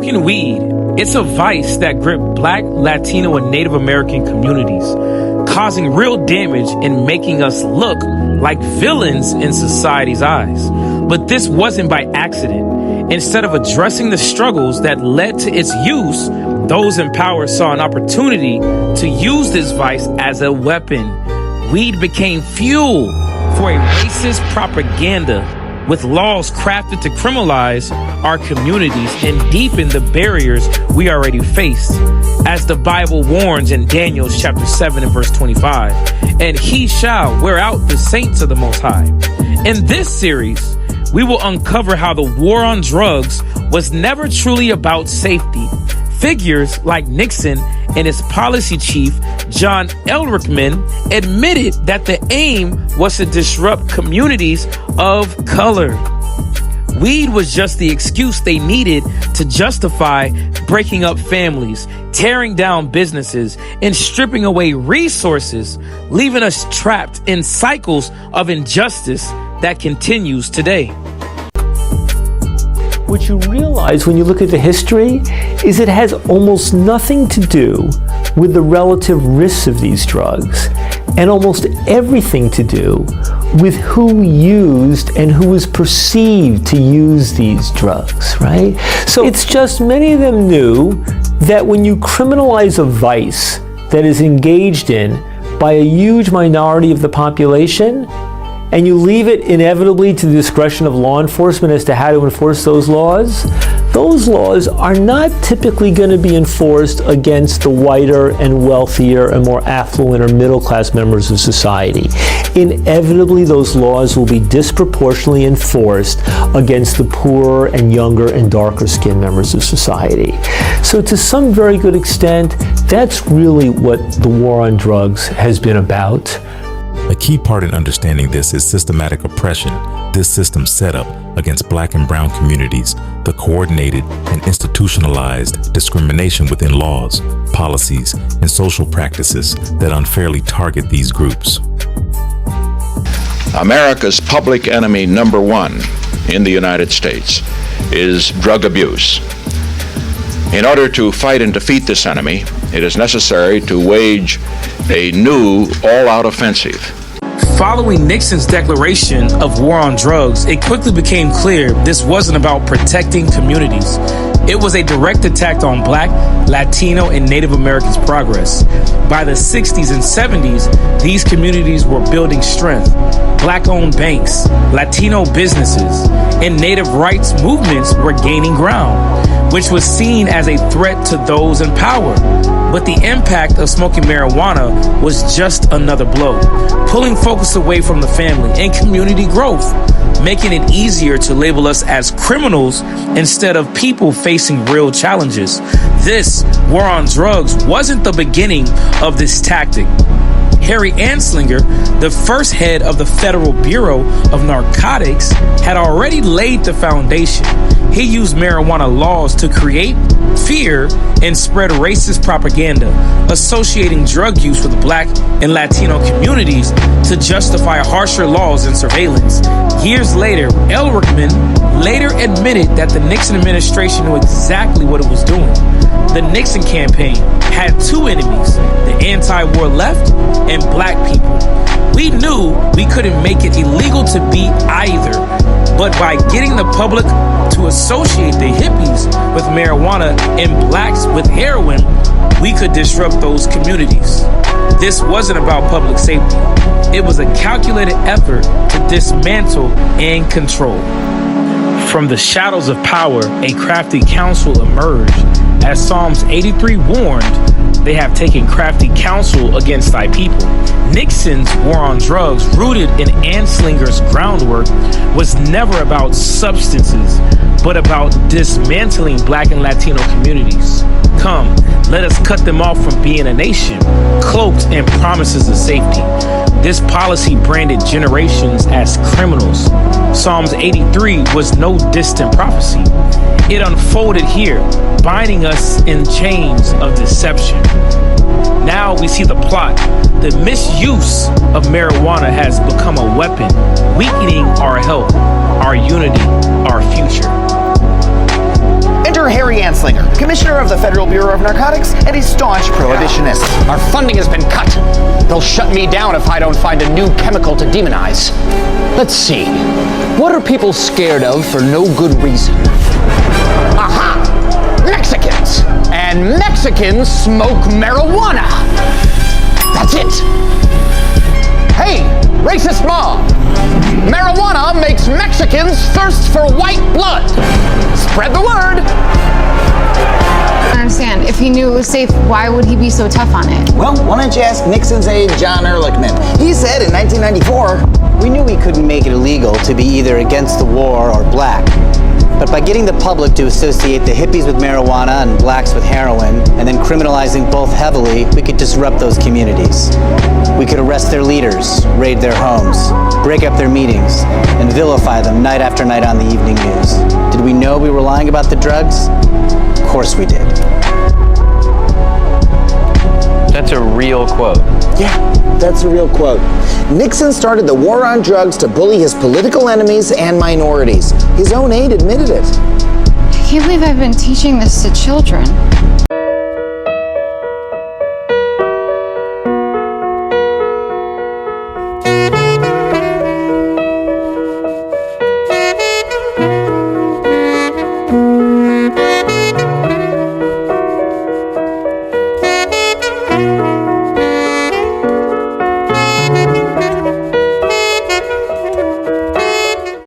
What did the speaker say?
Smoking weed, it's a vice that gripped Black, Latino, and Native American communities, causing real damage and making us look like villains in society's eyes. But this wasn't by accident. Instead of addressing the struggles that led to its use, those in power saw an opportunity to use this vice as a weapon. Weed became fuel for a racist propaganda, with laws crafted to criminalize our communities and deepen the barriers we already face. As the Bible warns in Daniel chapter 7 and verse 25, and he shall wear out the saints of the Most High. In this series, we will uncover how the war on drugs was never truly about safety. Figures like Nixon and his policy chief, John Ehrlichman, admitted that the aim was to disrupt communities of color. Weed was just the excuse they needed to justify breaking up families, tearing down businesses, and stripping away resources, leaving us trapped in cycles of injustice that continues today. What you realize when you look at the history is it has almost nothing to do with the relative risks of these drugs, and almost everything to do with who used and who was perceived to use these drugs, right? So it's just many of them knew that when you criminalize a vice that is engaged in by a huge minority of the population, and you leave it inevitably to the discretion of law enforcement as to how to enforce those laws are not typically going to be enforced against the whiter and wealthier and more affluent or middle-class members of society. Inevitably, those laws will be disproportionately enforced against the poorer and younger and darker-skinned members of society. So to some very good extent, that's really what the war on drugs has been about. A key part in understanding this is systematic oppression, this system set up against Black and brown communities, the coordinated and institutionalized discrimination within laws, policies, and social practices that unfairly target these groups. America's public enemy number one in the United States is drug abuse. In order to fight and defeat this enemy, it is necessary to wage a new all-out offensive. Following Nixon's declaration of war on drugs, it quickly became clear this wasn't about protecting communities. It was a direct attack on Black, Latino, and Native Americans' progress. By the 60s and 70s, these communities were building strength. Black-owned banks, Latino businesses, and Native rights movements were gaining ground, which was seen as a threat to those in power. But the impact of smoking marijuana was just another blow, pulling focus away from the family and community growth, making it easier to label us as criminals instead of people facing real challenges. This war on drugs wasn't the beginning of this tactic. Harry Anslinger, the first head of the Federal Bureau of Narcotics, had already laid the foundation. He used marijuana laws to create fear and spread racist propaganda, associating drug use with Black and Latino communities to justify harsher laws and surveillance. Years later, Ehrlichman later admitted that the Nixon administration knew exactly what it was doing. The Nixon campaign had two enemies, the anti-war left and Black people. We knew we couldn't make it illegal to be either, but by getting the public to associate the hippies with marijuana and Blacks with heroin, we could disrupt those communities. This wasn't about public safety. It was a calculated effort to dismantle and control. From the shadows of power, a crafty counsel emerged. As Psalms 83 warned, they have taken crafty counsel against thy people. Nixon's war on drugs, rooted in Anslinger's groundwork, was never about substances, but about dismantling Black and Latino communities. Come, let us cut them off from being a nation, cloaked in promises of safety. This policy branded generations as criminals. Psalms 83 was no distant prophecy. It unfolded here, binding us in chains of deception. Now we see the plot. The misuse of marijuana has become a weapon, weakening our health, our unity, our future. Dr. Harry Anslinger, Commissioner of the Federal Bureau of Narcotics and a staunch prohibitionist. Our funding has been cut. They'll shut me down if I don't find a new chemical to demonize. Let's see. What are people scared of for no good reason? Aha! Mexicans! And Mexicans smoke marijuana! That's it! Hey, racist mom! Marijuana makes Mexicans thirst for white blood! Spread the word! I don't understand. If he knew it was safe, why would he be so tough on it? Well, why don't you ask Nixon's aide, John Ehrlichman? He said in 1994, we knew we couldn't make it illegal to be either against the war or black. But by getting the public to associate the hippies with marijuana and blacks with heroin, and then criminalizing both heavily, we could disrupt those communities. We could arrest their leaders, raid their homes, break up their meetings, and vilify them night after night on the evening news. Did we know we were lying about the drugs? Of course we did. That's a real quote. yeah, that's a real quote. Nixon started the war on drugs to bully his political enemies and minorities. His own aide admitted it. I can't believe I've been teaching this to children.